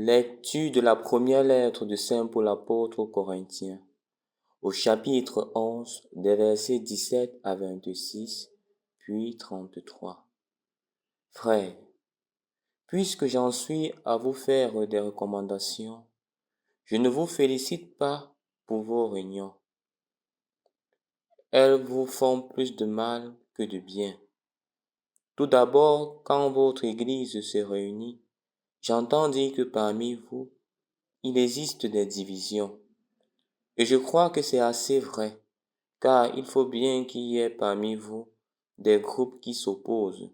Lecture de la première lettre de Saint Paul apôtre aux Corinthiens, au chapitre 11, des versets 17 à 26, puis 33. Frères, puisque j'en suis à vous faire des recommandations, je ne vous félicite pas pour vos réunions. Elles vous font plus de mal que de bien. Tout d'abord, quand votre Église se réunit, j'entends dire que parmi vous, il existe des divisions. Et je crois que c'est assez vrai, car il faut bien qu'il y ait parmi vous des groupes qui s'opposent,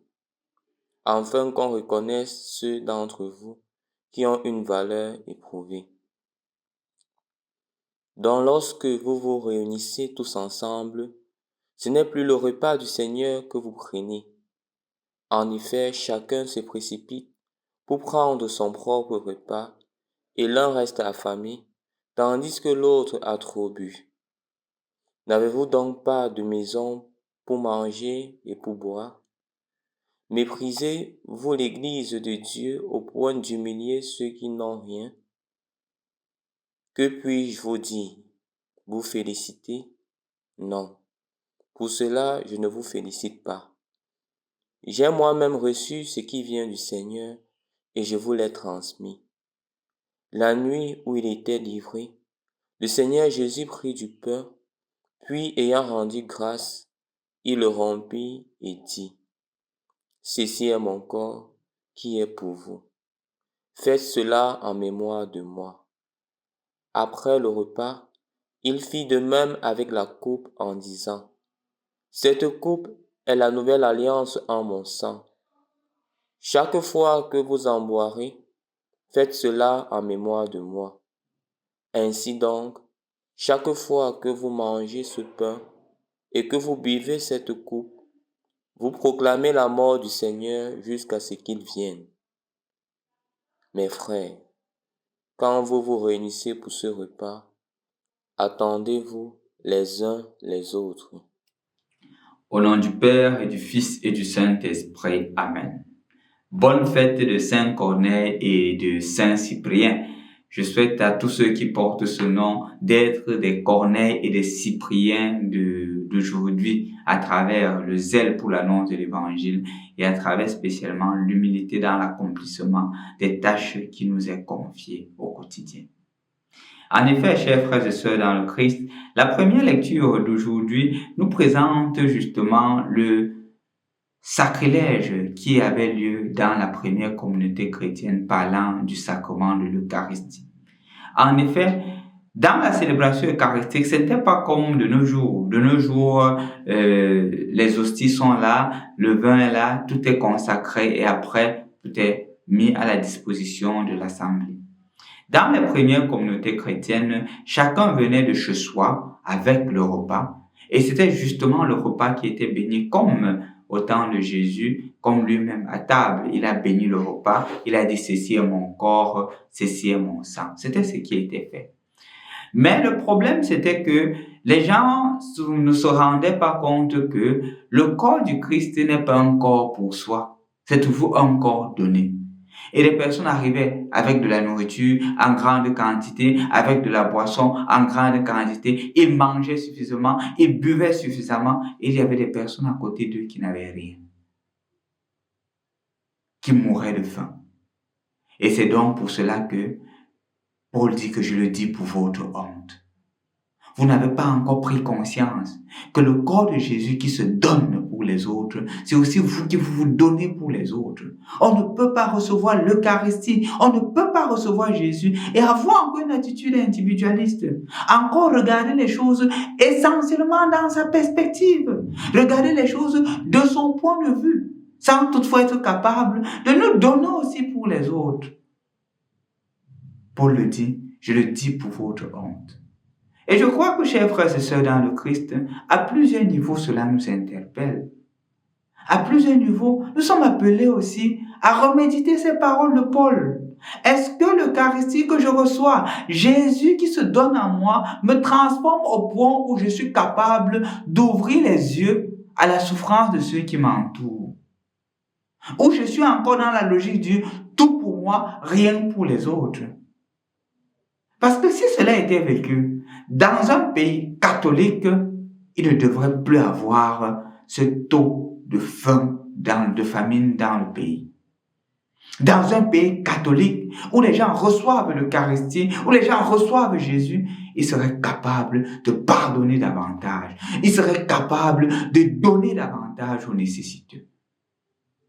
afin qu'on reconnaisse ceux d'entre vous qui ont une valeur éprouvée. Donc lorsque vous vous réunissez tous ensemble, ce n'est plus le repas du Seigneur que vous prenez. En effet, chacun se précipite pour prendre son propre repas, et l'un reste affamé, tandis que l'autre a trop bu. N'avez-vous donc pas de maison pour manger et pour boire? Méprisez-vous l'Église de Dieu au point d'humilier ceux qui n'ont rien? Que puis-je vous dire? Vous féliciter? Non. Pour cela, je ne vous félicite pas. J'ai moi-même reçu ce qui vient du Seigneur et je vous l'ai transmis. La nuit où il était livré, le Seigneur Jésus prit du pain, puis ayant rendu grâce, il le rompit et dit, « Ceci est mon corps qui est pour vous. Faites cela en mémoire de moi. » Après le repas, il fit de même avec la coupe en disant, « Cette coupe est la nouvelle alliance en mon sang. Chaque fois que vous en boirez, faites cela en mémoire de moi. Ainsi donc, chaque fois que vous mangez ce pain et que vous buvez cette coupe, vous proclamez la mort du Seigneur jusqu'à ce qu'il vienne. Mes frères, quand vous vous réunissez pour ce repas, attendez-vous les uns les autres. Au nom du Père et du Fils et du Saint-Esprit. Amen. Bonne fête de Saint Corneille et de Saint Cyprien. Je souhaite à tous ceux qui portent ce nom d'être des Corneilles et des Cypriens d'aujourd'hui à travers le zèle pour l'annonce de l'Évangile et à travers spécialement l'humilité dans l'accomplissement des tâches qui nous est confiées au quotidien. En effet, chers frères et sœurs dans le Christ, la première lecture d'aujourd'hui nous présente justement le sacrilège qui avait lieu dans la première communauté chrétienne parlant du sacrement de l'Eucharistie. En effet, dans la célébration eucharistique, ce n'était pas comme de nos jours. De nos jours, les hosties sont là, le vin est là, tout est consacré et après, tout est mis à la disposition de l'assemblée. Dans les premières communautés chrétiennes, chacun venait de chez soi avec le repas et c'était justement le repas qui était béni comme au temps de Jésus, comme lui-même à table. Il a béni le repas, il a dit « ceci est mon corps, ceci est mon sang ». C'était ce qui était fait. Mais le problème, c'était que les gens ne se rendaient pas compte que le corps du Christ n'est pas un corps pour soi, c'est toujours un corps donné. Et les personnes arrivaient avec de la nourriture en grande quantité, avec de la boisson en grande quantité. Ils mangeaient suffisamment, ils buvaient suffisamment. Et il y avait des personnes à côté d'eux qui n'avaient rien, qui mouraient de faim. Et c'est donc pour cela que Paul dit que je le dis pour votre honte. Vous n'avez pas encore pris conscience que le corps de Jésus qui se donne pour les autres, c'est aussi vous qui vous donnez pour les autres. On ne peut pas recevoir l'Eucharistie, on ne peut pas recevoir Jésus et avoir encore une attitude individualiste. Encore regarder les choses essentiellement dans sa perspective. Regarder les choses de son point de vue, sans toutefois être capable de nous donner aussi pour les autres. Paul le dit, je le dis pour votre honte. Et je crois que, chers frères et sœurs dans le Christ, à plusieurs niveaux, cela nous interpelle. À plusieurs niveaux, nous sommes appelés aussi à reméditer ces paroles de Paul. Est-ce que l'Eucharistie que je reçois, Jésus qui se donne en moi, me transforme au point où je suis capable d'ouvrir les yeux à la souffrance de ceux qui m'entourent? Ou je suis encore dans la logique du tout pour moi, rien pour les autres. Parce que si cela était vécu dans un pays catholique, il ne devrait plus avoir ce taux de faim, de famine dans le pays. Dans un pays catholique où les gens reçoivent l'Eucharistie, où les gens reçoivent Jésus, ils seraient capables de pardonner davantage. Ils seraient capables de donner davantage aux nécessiteux.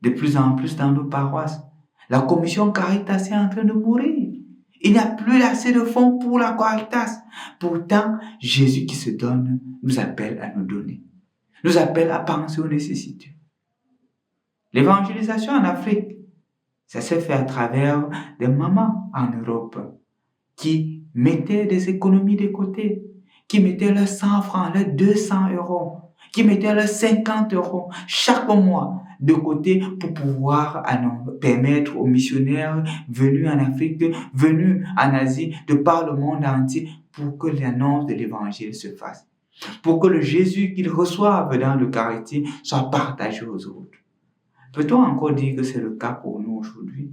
De plus en plus dans nos paroisses, la commission Caritas est en train de mourir. Il n'y a plus assez de fonds pour la Caritas. Pourtant, Jésus qui se donne nous appelle à nous donner. Nous appelle à penser aux nécessiteux. L'évangélisation en Afrique, ça s'est fait à travers des mamans en Europe qui mettaient des économies de côté, qui mettaient leurs 100 francs, leurs 200 euros, qui mettaient leurs 50 euros chaque mois de côté pour pouvoir permettre aux missionnaires venus en Afrique, venus en Asie, de par le monde entier, pour que l'annonce de l'évangile se fasse, pour que le Jésus qu'ils reçoivent dans l'Eucharistie soit partagé aux autres. Peut-on encore dire que c'est le cas pour nous aujourd'hui?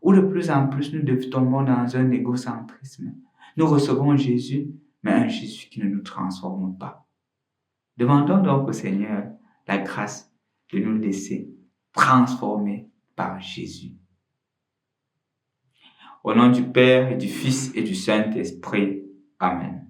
Ou de plus en plus nous tombons dans un égocentrisme. Nous recevons Jésus, mais un Jésus qui ne nous transforme pas. Demandons donc au Seigneur la grâce de nous laisser transformer par Jésus. Au nom du Père et du Fils et du Saint-Esprit. Amen.